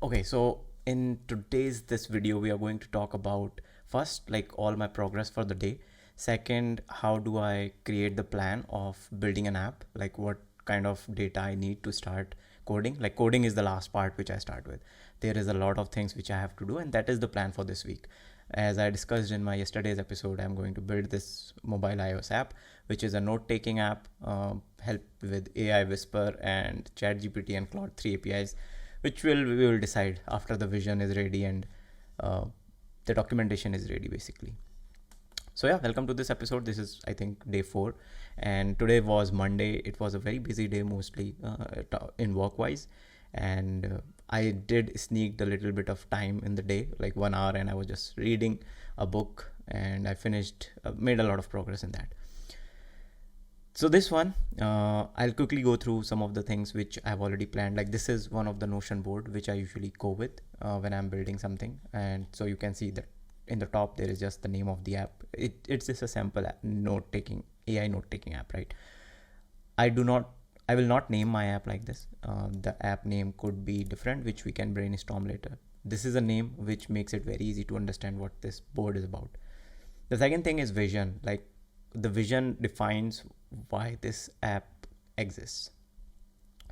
Okay, so in today's this video, we are going to talk about first, like all my progress for the day. Second, how do I create the plan of building an app? Like what kind of data I need to start coding. Like coding is the last part which I start with. There is a lot of things which I have to do, and that is the plan for this week. As I discussed in my yesterday's episode, I'm going to build this mobile iOS app, which is a note-taking app, help with AI Whisper and ChatGPT and Claude 3 APIs, which we will decide after the vision is ready and the documentation is ready, basically. So yeah, welcome to this episode. This is, I think, day 4, and today was Monday. It was a very busy day, mostly in work-wise, and I did sneak a little bit of time in the day, like 1 hour, and I was just reading a book, and I finished, made a lot of progress in that. So this one, I'll quickly go through some of the things which I've already planned. Like this is one of the Notion board which I usually go with when I'm building something, and so you can see that in the top there is just the name of the app. It's just a sample note-taking AI note-taking app, right? I will not name my app like this. The app name could be different, which we can brainstorm later. This is a name which makes it very easy to understand what this board is about. The second thing is vision. Like the vision defines why this app exists.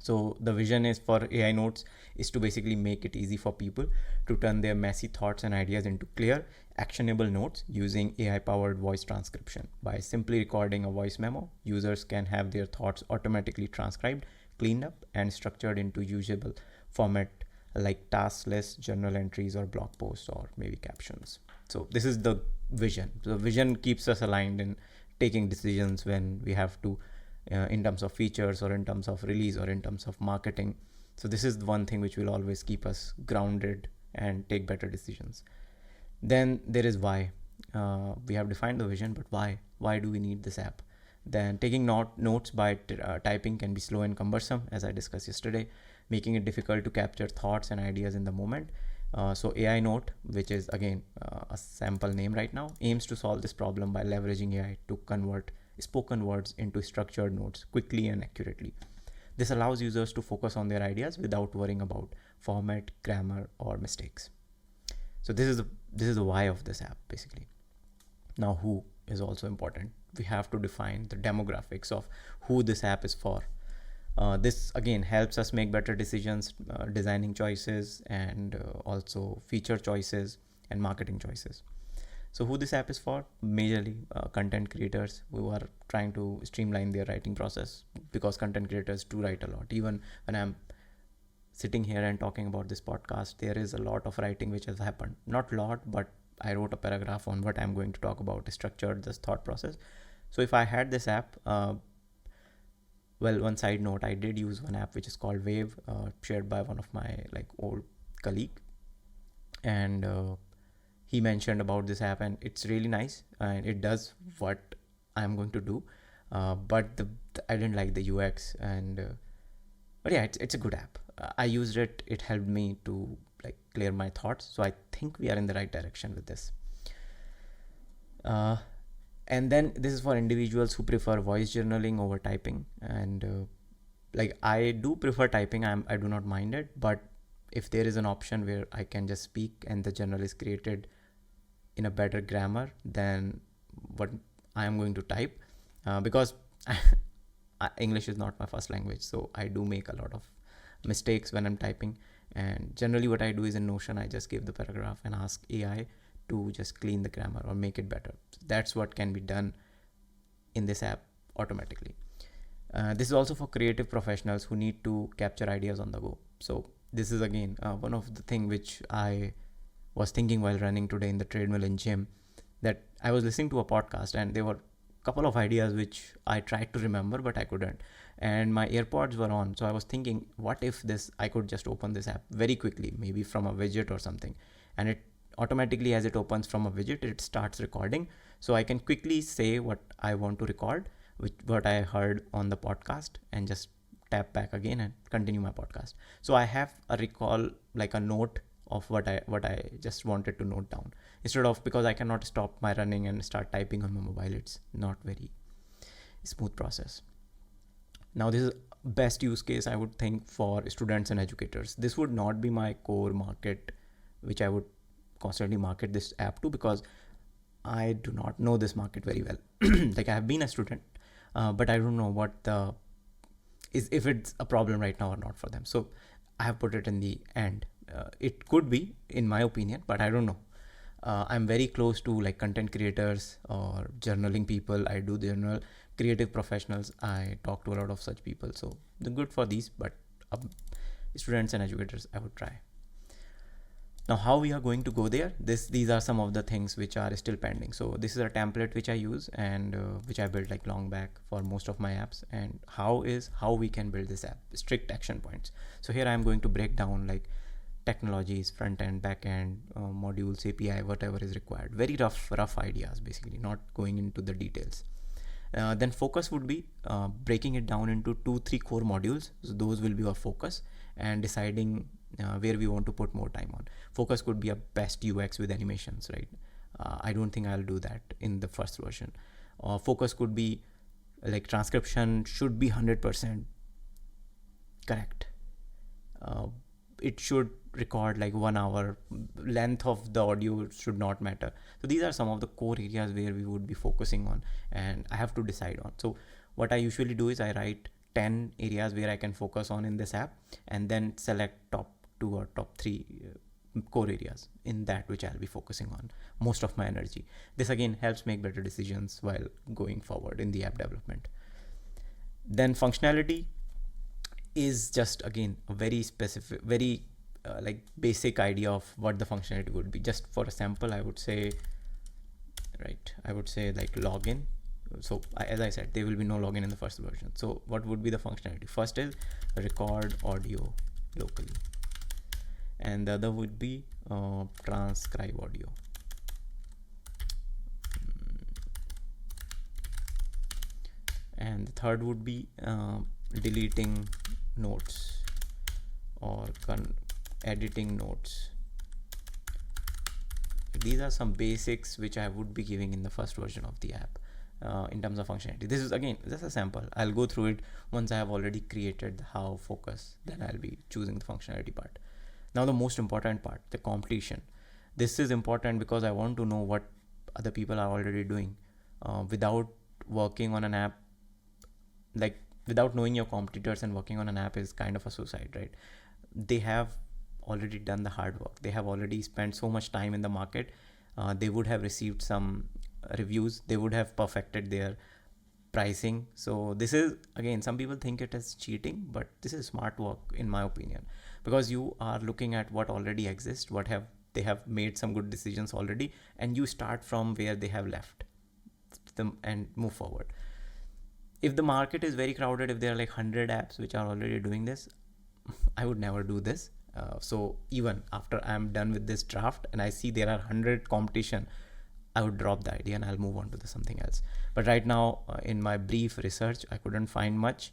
So the vision is for AI notes is to basically make it easy for people to turn their messy thoughts and ideas into clear, actionable notes using AI-powered voice transcription. By simply recording a voice memo, users can have their thoughts automatically transcribed, cleaned up, and structured into usable format like task lists, journal entries, or blog posts, or maybe captions. So this is the vision. The vision keeps us aligned in taking decisions when we have to, in terms of features or in terms of release or in terms of marketing. So this is the one thing which will always keep us grounded and take better decisions. Then there is why. We have defined the vision, but why? Why do we need this app? Then taking notes by typing can be slow and cumbersome, as I discussed yesterday, making it difficult to capture thoughts and ideas in the moment. So AI Note, which is again a sample name right now, aims to solve this problem by leveraging AI to convert spoken words into structured notes quickly and accurately. This allows users to focus on their ideas without worrying about format, grammar, or mistakes. So this is the why of this app, basically. Now, who is also important. We have to define the demographics of who this app is for. This again helps us make better decisions, designing choices, and also feature choices and marketing choices. So who this app is for? Majorly content creators who are trying to streamline their writing process, because content creators do write a lot. Even when I'm sitting here and talking about this podcast, there is a lot of writing which has happened. Not a lot, but I wrote a paragraph on what I'm going to talk about, structured this thought process. So if I had this app, well, one side note, I did use one app which is called Wave, shared by one of my old colleague, and he mentioned about this app, and it's really nice, and it does what I'm going to do, but I didn't like the UX, and but yeah, it's a good app. I used it. It helped me to clear my thoughts. So I think we are in the right direction with this. And then this is for individuals who prefer voice journaling over typing, and I do prefer typing. I do not mind it, but if there is an option where I can just speak and the journal is created in a better grammar than what I am going to type, because English is not my first language, so I do make a lot of mistakes when I'm typing. And generally what I do is in Notion, I just give the paragraph and ask AI to just clean the grammar or make it better. So that's what can be done in this app automatically. This is also for creative professionals who need to capture ideas on the go. So this is again one of the things which I was thinking while running today in the treadmill in gym, that I was listening to a podcast and there were a couple of ideas which I tried to remember but I couldn't, and my AirPods were on. So I was thinking, what if I could just open this app very quickly, maybe from a widget or something, and it automatically, as it opens from a widget, it starts recording. So I can quickly say what I want to record, what I heard on the podcast, and just tap back again and continue my podcast. So I have a recall, like a note of what I just wanted to note down, instead of, because I cannot stop my running and start typing on my mobile. It's not very smooth process. Now this is best use case I would think for students and educators. This would not be my core market, which I would constantly market this app to, because I do not know this market very well. Like, I have been a student, but I don't know what if it's a problem right now or not for them. So I have put it in the end. It could be, in my opinion, but I don't know. I'm very close to like content creators or journaling people. I do journal, creative professionals. I talk to a lot of such people. So they're good for these, but students and educators, I would try. Now, how we are going to go there? These are some of the things which are still pending. So this is a template which I use and which I built like long back for most of my apps. And how we can build this app, strict action points. So here I'm going to break down like technologies, front end, back end, modules, API, whatever is required. Very rough ideas, basically, not going into the details. Then focus would be breaking it down into 2-3 core modules. So those will be our focus, and deciding where we want to put more time on. Focus could be a best UX with animations, right? I don't think I'll do that in the first version. Focus could be like transcription should be 100% correct. It should record like 1 hour. Length of the audio should not matter. So these are some of the core areas where we would be focusing on, and I have to decide on. So what I usually do is I write 10 areas where I can focus on in this app, and then select top 2 or top 3 core areas in that which I'll be focusing on most of my energy. This again helps make better decisions while going forward in the app development. Then functionality is just again a very specific, very like basic idea of what the functionality would be. Just for a sample, I would say like login. So as I said, there will be no login in the first version. So what would be the functionality? First is record audio locally, and the other would be transcribe audio. And the third would be deleting notes or editing notes. These are some basics which I would be giving in the first version of the app. In terms of functionality, this is again just a sample. I'll go through it once I have already created the how focus, then I'll be choosing the functionality part. Now the most important part, the competition. This is important because I want to know what other people are already doing. Without working on an app, like without knowing your competitors and working on an app is kind of a suicide, right? They have already done the hard work. They have already spent so much time in the market. They would have received some reviews. They would have perfected their pricing. So this is, again, some people think it is cheating, but this is smart work in my opinion, because you are looking at what already exists, they have made some good decisions already, and you start from where they have left them and move forward. If the market is very crowded, if there are like 100 apps which are already doing this, I would never do this. So even after I'm done with this draft and I see there are 100 competition, I would drop the idea and I'll move on to something else. But right now, in my brief research, I couldn't find much,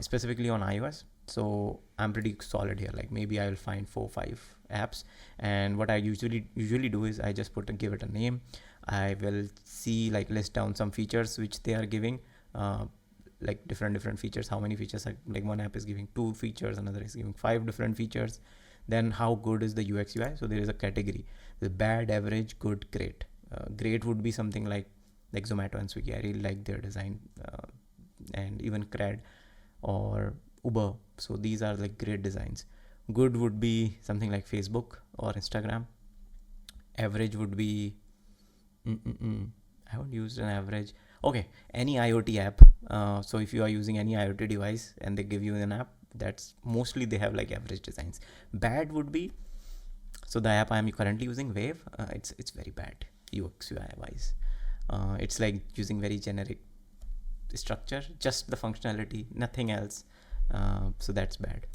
specifically on iOS. So I'm pretty solid here. Like maybe I will find 4-5 apps. And what I usually do is I just give it a name. I will see, like, list down some features which they are giving, like different features. How many features? Like one app is giving 2 features, another is giving 5 different features. Then how good is the UX UI? So there is a category: the bad, average, good, great. Great would be something like Zomato and Swiggy. I really like their design, and even Cred or Uber. So these are like great designs. Good would be something like Facebook or Instagram. Average would be I haven't used an average. Okay, any IoT app. So if you are using any IoT device and they give you an app, that's mostly they have like average designs. Bad would be, so the app I am currently using, Wave, it's very bad UX UI wise. It's like using very generic structure, just the functionality, nothing else. So that's bad.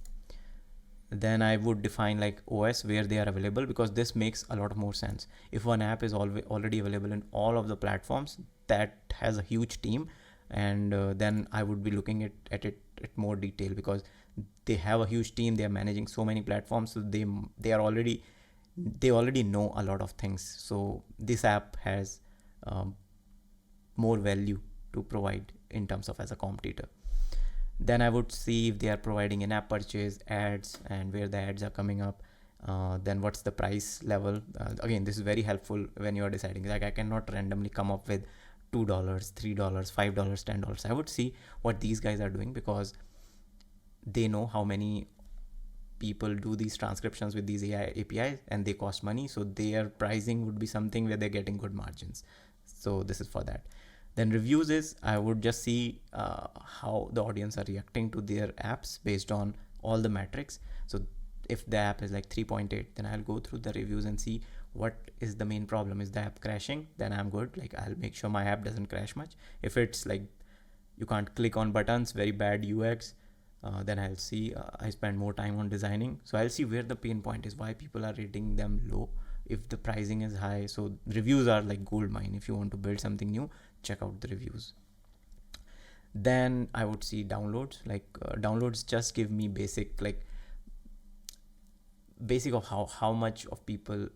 Then I would define like OS where they are available, because this makes a lot more sense. If one app is already available in all of the platforms, that has a huge team, and then I would be looking at it at more detail, because they have a huge team. They are managing so many platforms, so they already know a lot of things. So this app has more value to provide in terms of as a competitor. Then I would see if they are providing in-app purchase ads and where the ads are coming up. Then what's the price level? Again, this is very helpful when you are deciding. Like, I cannot randomly come up with $2, $3, $5, $10. I would see what these guys are doing, because they know how many people do these transcriptions with these AI APIs, and they cost money. So their pricing would be something where they're getting good margins. So this is for that. Then reviews is, I would just see how the audience are reacting to their apps based on all the metrics. So if the app is like 3.8, then I'll go through the reviews and see what is the main problem. Is the app crashing? Then I'm good. Like, I'll make sure my app doesn't crash much. If it's like you can't click on buttons, very bad UX, then I'll see I spend more time on designing. So I'll see where the pain point is, why people are rating them low, if the pricing is high. So reviews are like gold mine. If you want to build something new, check out the reviews. Then I would see downloads. Like downloads just give me basic of how much of people,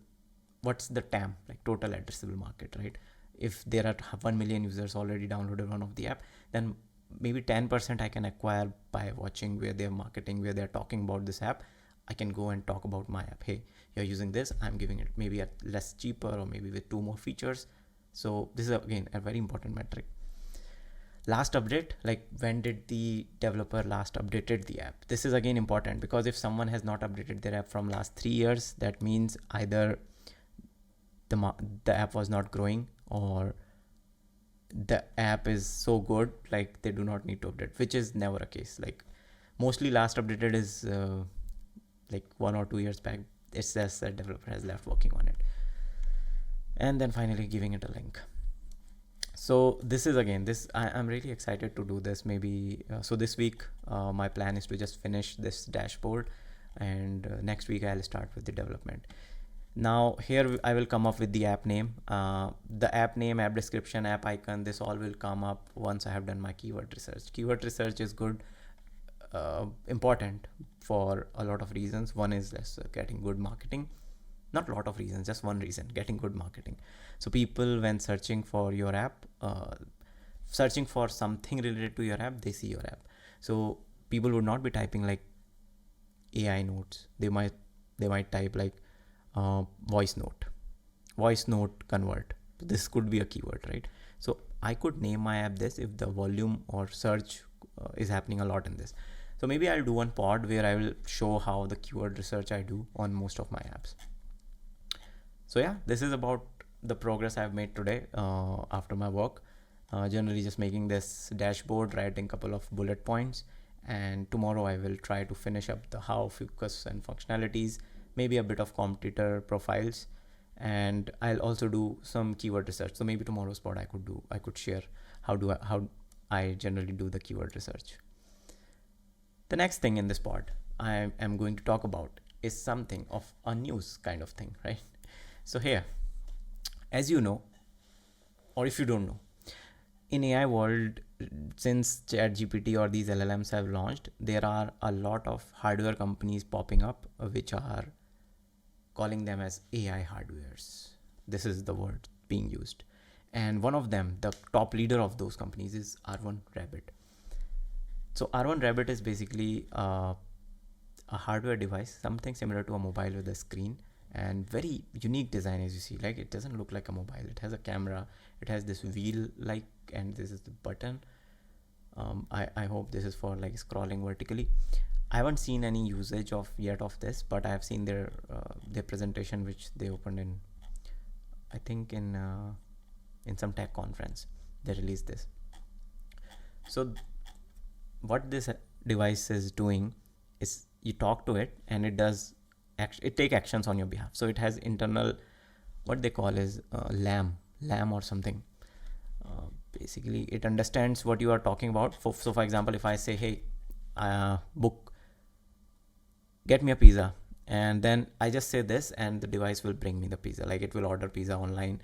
what's the TAM, like total addressable market, right? If there are 1 million users already downloaded one of the app, then maybe 10% I can acquire by watching where they're marketing, where they're talking about this app. I can go and talk about my app. Hey, you're using this, I'm giving it maybe at less cheaper, or maybe with 2 more features. So this is again a very important metric. Last update, like when did the developer last updated the app? This is again important, because if someone has not updated their app from last 3 years, that means either the app was not growing, or the app is so good like they do not need to update, which is never a case. Like mostly last updated is like 1 or 2 years back. It's just that developer has left working on it. And then finally giving it a link. So this is again, I'm really excited to do this. Maybe so this week my plan is to just finish this dashboard, and next week I'll start with the development. Now here I will come up with the app name, the app name, app description, app icon. This all will come up once I have done my keyword research. Keyword research is good, important for a lot of reasons. One is getting good marketing. Not a lot of reasons, just one reason: getting good marketing. So people, when searching for your app, searching for something related to your app, they see your app. So people would not be typing like AI notes. They might type like voice note convert. This could be a keyword, right? So I could name my app this if the volume or search is happening a lot in this. So maybe I'll do one pod where I will show how the keyword research I do on most of my apps. So yeah, this is about the progress I've made today after my work. Generally just making this dashboard, writing a couple of bullet points, and tomorrow I will try to finish up the how, focus and functionalities, maybe a bit of competitor profiles, and I'll also do some keyword research. So maybe tomorrow's pod I could share how I generally do the keyword research. The next thing in this pod I am going to talk about is something of a news kind of thing, right? So here, as you know, or if you don't know, in AI world, since ChatGPT or these LLMs have launched, there are a lot of hardware companies popping up, which are calling them as AI hardwares. This is the word being used. And one of them, the top leader of those companies, is R1 Rabbit. So R1 Rabbit is basically a hardware device, something similar to a mobile with a screen, and very unique design. As you see, like it doesn't look like a mobile. It has a camera, it has this wheel like, and this is the button. I hope this is for like scrolling vertically. I haven't seen any usage yet of this, but I have seen their presentation, which they opened in, I think in some tech conference. They released this. So what this device is doing is you talk to it and it does it take actions on your behalf. So it has internal, what they call is lamb or something. Basically it understands what you are talking about. So for example, if I say, hey, get me a pizza, and then I just say this, and the device will bring me the pizza. Like it will order pizza online.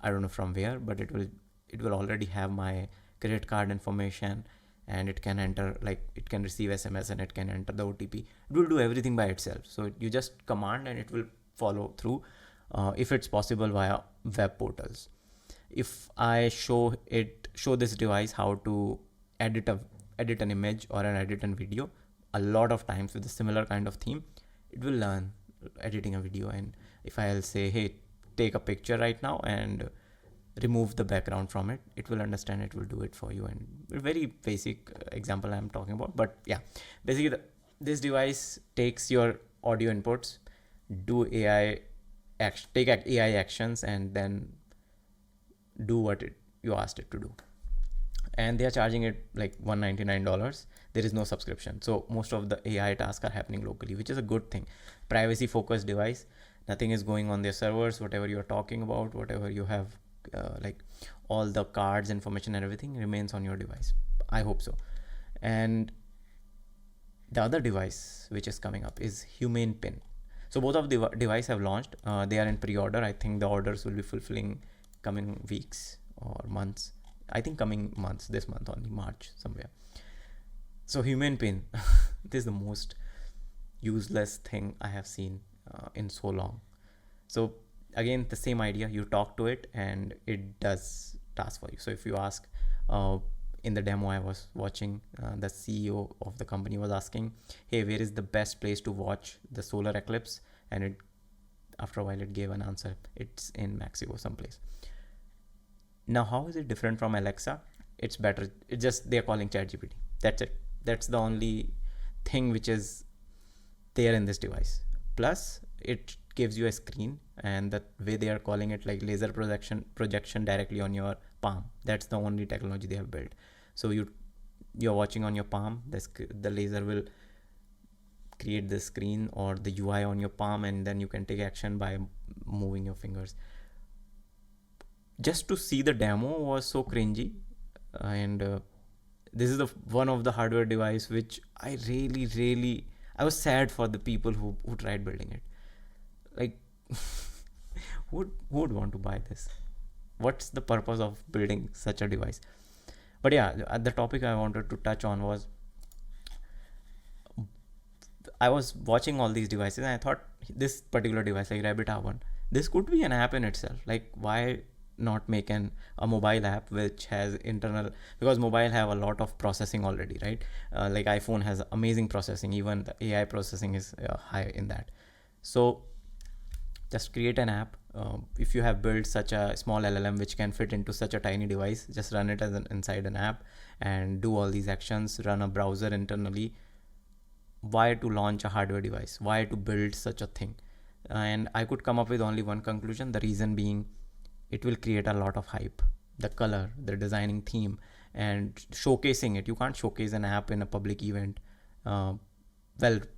I don't know from where, but it will already have my credit card information, and it can enter, like it can receive SMS and it can enter the OTP. It will do everything by itself. So you just command and it will follow through, if it's possible via web portals. If I show this device how to edit edit an image or an edit a video, a lot of times with a similar kind of theme, it will learn editing a video. And if I'll say, hey, take a picture right now and remove the background from it, it will understand, it will do it for you. And a very basic example I'm talking about, but yeah, basically this device takes your audio inputs, do take AI actions, and then do what you asked it to do. And they are charging it like $199. There is no subscription, so most of the AI tasks are happening locally, which is a good thing. Privacy focused device, nothing is going on their servers. Whatever you're talking about, whatever you have, like all the cards, information and everything remains on your device. I hope so. And the other device which is coming up is Human Pin. So both of the device have launched. They are in pre-order. I think the orders will be fulfilling coming weeks or months. I think coming months, this month only, March somewhere. So Human Pin, this is the most useless thing I have seen in so long. So again, the same idea, you talk to it and it does tasks for you. So if you ask, in the demo I was watching, the CEO of the company was asking, hey, where is the best place to watch the solar eclipse? And it, after a while, it gave an answer. It's in Mexico someplace. Now, how is it different from Alexa? It's better. It's just they're calling ChatGPT. That's it. That's the only thing which is there in this device. Plus, it gives you a screen, and the way they are calling it, like laser projection directly on your palm. That's the only technology they have built. So you're watching on your palm. The laser will create the screen or the UI on your palm, and then you can take action by moving your fingers. Just to see the demo was so cringy, and this is one of the hardware device which I I was sad for the people who tried building it. Like, who would want to buy this? What's the purpose of building such a device? But yeah, the topic I wanted to touch on was, I was watching all these devices and I thought this particular device, like Rabit R1, this could be an app in itself. Like, why not make a mobile app which has internal, because mobile have a lot of processing already, right? Like iPhone has amazing processing, even the AI processing is high in that. So just create an app. If you have built such a small LLM which can fit into such a tiny device, just run it as inside an app and do all these actions, run a browser internally. Why to launch a hardware device? Why to build such a thing? And I could come up with only one conclusion, the reason being it will create a lot of hype. The color, the designing theme, and showcasing it. You can't showcase an app in a public event. Well,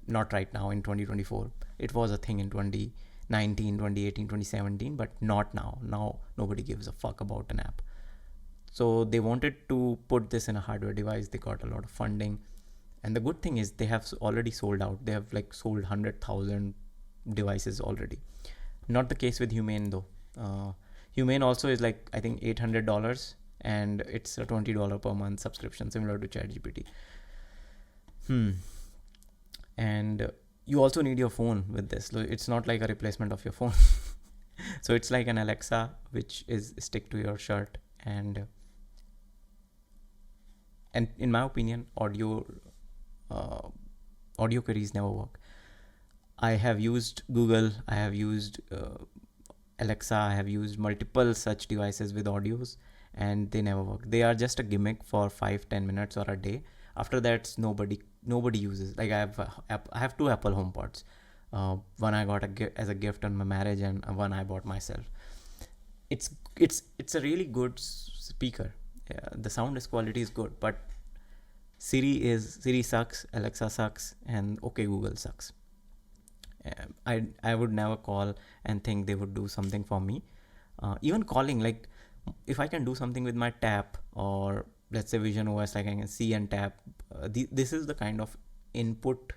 not right now in 2024. It was a thing in 2019, 2018, 2017, but not now. Now nobody gives a fuck about an app. So they wanted to put this in a hardware device. They got a lot of funding. And the good thing is they have already sold out. They have like sold 100,000 devices already. Not the case with Human though. Human also is like, I think $800, and it's a $20 per month subscription, similar to ChatGPT. And you also need your phone with this. It's not like a replacement of your phone. So it's like an Alexa, which is stick to your shirt. And in my opinion, audio queries never work. I have used Google, I have used Alexa, I have used multiple such devices with audios, and they never work. They are just a gimmick for 5-10 minutes or a day. After that, nobody uses. Like I have 2 Apple HomePods. One I got as a gift on my marriage, and one I bought myself. It's a really good speaker. Yeah, the sound quality is good, but Siri sucks, Alexa sucks, and OK Google sucks. I would never call and think they would do something for me. Even calling, like if I can do something with my tap, or let's say Vision OS, like I can see and tap, this is the kind of input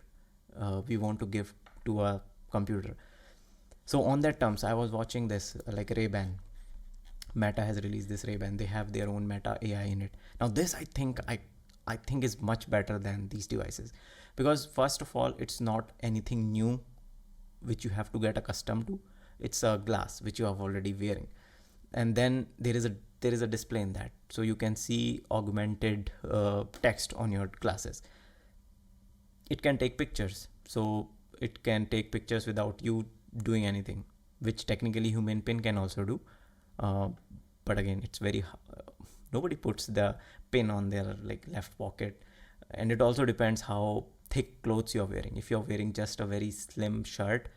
we want to give to a computer. So on that terms, I was watching this, like Ray-Ban. Meta has released this Ray-Ban. They have their own Meta AI in it. Now this I think is much better than these devices, because first of all, it's not anything new which you have to get accustomed to. It's a glass which you are already wearing, and then there there is a display in that, so you can see augmented text on your glasses. It can take pictures, so it can take pictures without you doing anything, which technically Human Pin can also do. But again, it's very nobody puts the pin on their like left pocket, and it also depends how thick clothes you're wearing. If you're wearing just a very slim shirt,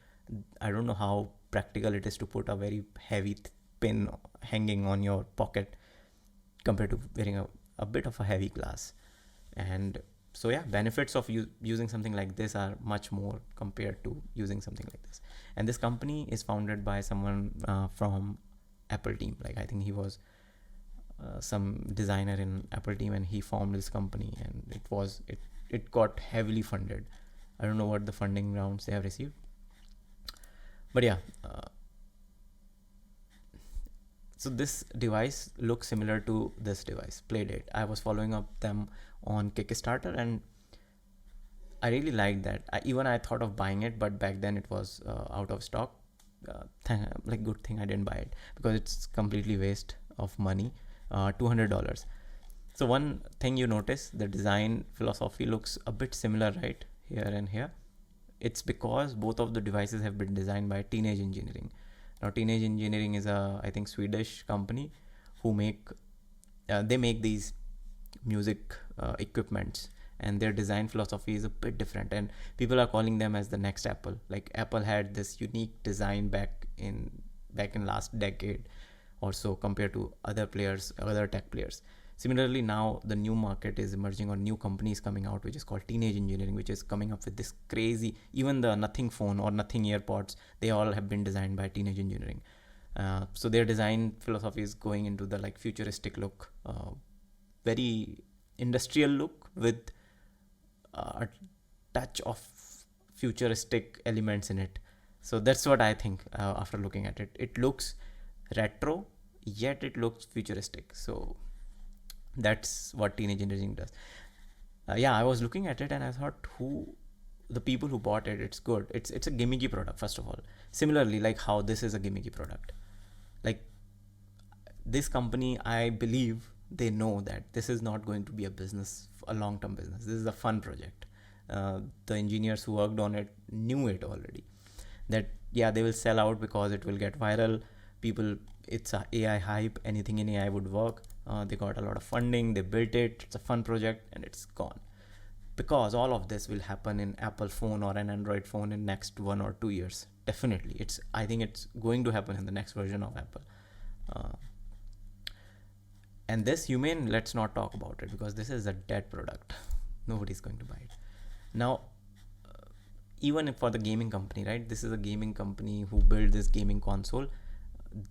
I don't know how practical it is to put a very heavy pin hanging on your pocket compared to wearing a bit of a heavy glass. And so yeah, benefits of using something like this are much more compared to using something like this. And this company is founded by someone from Apple team. Like I think he was some designer in Apple team, and he formed this company, and it got heavily funded. I don't know what the funding rounds they have received, but yeah. So this device looks similar to this device, Playdate. I was following up them on Kickstarter, and I really liked that. I thought of buying it, but back then it was out of stock. Like good thing I didn't buy it, because it's completely waste of money. $200. So one thing you notice, the design philosophy looks a bit similar right here and here. It's because both of the devices have been designed by Teenage Engineering. Now Teenage Engineering is a, I think, Swedish company who make these music equipments, and their design philosophy is a bit different, and people are calling them as the next Apple. Like Apple had this unique design back in last decade or so compared to other tech players. Similarly, now the new market is emerging, or new companies coming out, which is called Teenage Engineering, which is coming up with this crazy, even the Nothing phone or Nothing AirPods, they all have been designed by Teenage Engineering. So their design philosophy is going into the like futuristic look, very industrial look with a touch of futuristic elements in it. So that's what I think after looking at it. It looks retro, yet it looks futuristic. So that's what Teenage Engineering does. Yeah, I was looking at it and I thought, the people who bought it, it's good. It's a gimmicky product, first of all. Similarly, like how this is a gimmicky product. Like this company, I believe they know that this is not going to be a long-term business. This is a fun project. The engineers who worked on it knew it already. That yeah, they will sell out because it will get viral. People, it's a AI hype. Anything in AI would work. They got a lot of funding. They built it. It's a fun project, and it's gone. Because all of this will happen in Apple phone or an Android phone in next 1 or 2 years. Definitely, I think it's going to happen in the next version of Apple. And this Human, let's not talk about it, because this is a dead product. Nobody's going to buy it. Now, even for the gaming company, right? This is a gaming company who built this gaming console.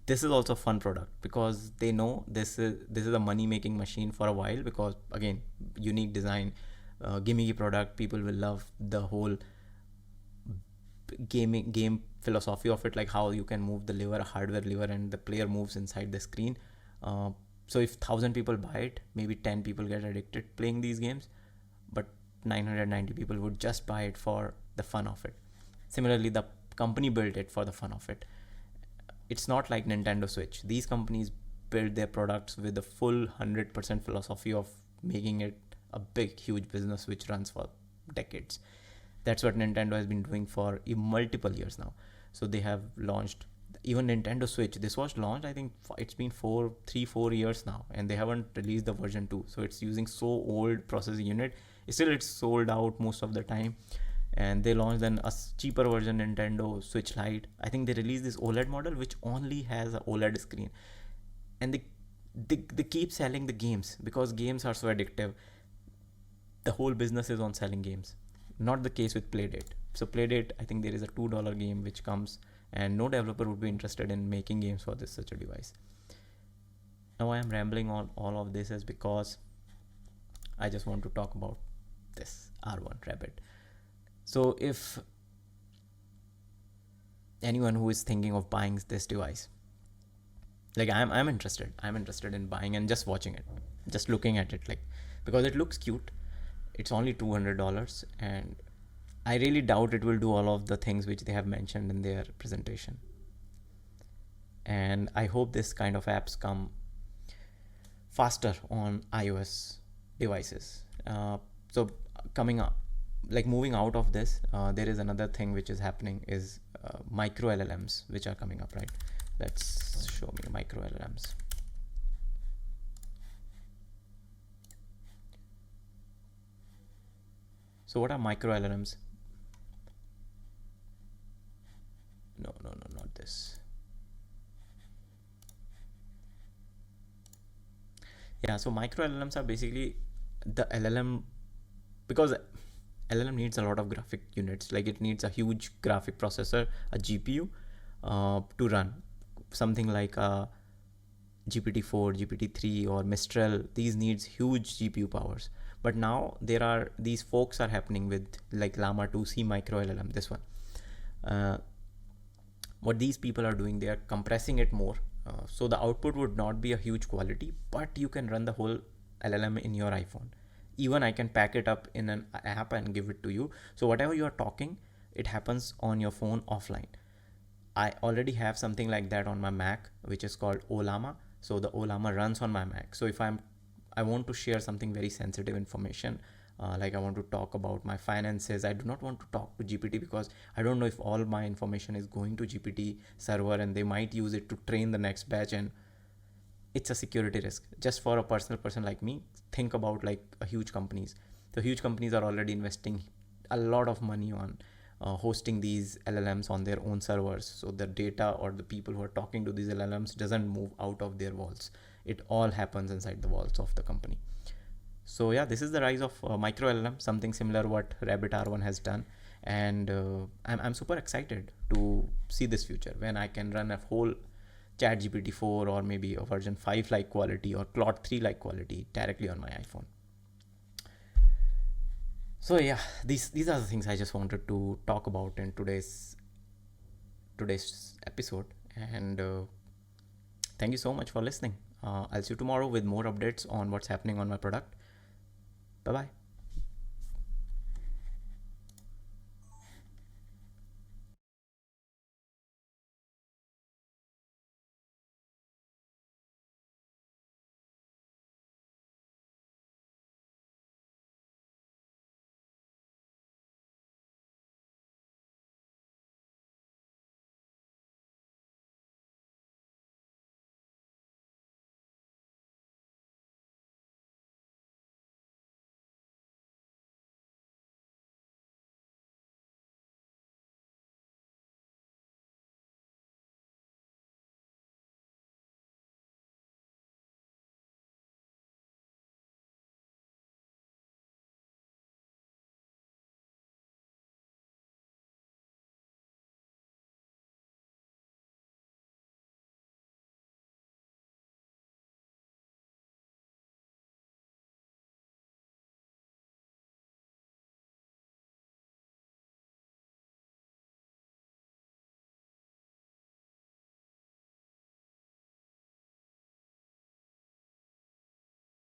This is also a fun product, because they know this is a money making machine for a while, because again, unique design, gimmicky product. People will love the whole game philosophy of it, like how you can move the lever, a hardware lever, and the player moves inside the screen. So if 1,000 people buy it, maybe 10 people get addicted playing these games, but 990 people would just buy it for the fun of it. Similarly, the company built it for the fun of it. It's not like Nintendo Switch. These companies build their products with the full 100% philosophy of making it a big, huge business which runs for decades. That's what Nintendo has been doing for multiple years now. So they have launched even Nintendo Switch. This was launched, I think it's been 4 years now, and they haven't released the version 2. So it's using so old processing unit. Still, it's sold out most of the time. And they launched then a cheaper version, Nintendo Switch Lite. I think they released this OLED model which only has an OLED screen. And they keep selling the games, because games are so addictive. The whole business is on selling games. Not the case with Playdate. So Playdate, I think there is a $2 game which comes, and no developer would be interested in making games for such a device. Now I am rambling on all of this is because I just want to talk about this R1 Rabit. So if anyone who is thinking of buying this device, like I'm interested in buying and just watching it, just looking at it, like, because it looks cute. It's only $200, and I really doubt it will do all of the things which they have mentioned in their presentation. And I hope this kind of apps come faster on iOS devices. So coming up, like moving out of this, there is another thing which is happening is micro LLMs which are coming up, right? Let's show me micro LLMs. So what are micro LLMs? No, not this. Yeah, so micro LLMs are basically the LLM, because LLM needs a lot of graphic units, like it needs a huge graphic processor, a GPU to run something like a GPT-4, GPT-3 or Mistral. These needs huge GPU powers. But now these folks are happening with like Llama 2C micro LLM, this one. What these people are doing, they are compressing it more. So the output would not be a huge quality, but you can run the whole LLM in your iPhone. Even I can pack it up in an app and give it to you. So whatever you are talking, it happens on your phone offline. I already have something like that on my Mac, which is called Ollama. So the Ollama runs on my Mac. So if I want to share something very sensitive information, like I want to talk about my finances, I do not want to talk to GPT because I don't know if all my information is going to GPT server and they might use it to train the next batch, and it's a security risk. Just for a personal person like me, think about like a huge companies. The huge companies are already investing a lot of money on hosting these LLMs on their own servers, so the data or the people who are talking to these LLMs doesn't move out of their walls. It all happens inside the walls of the company. So yeah, this is the rise of micro LLM, something similar what Rabit R1 has done, and I'm super excited to see this future when I can run a whole Chat GPT 4 or maybe a version 5 like quality or Claude 3 like quality directly on my iPhone. So yeah, these are the things I just wanted to talk about in today's episode, and thank you so much for listening. I'll see you tomorrow with more updates on what's happening on my product. Bye bye.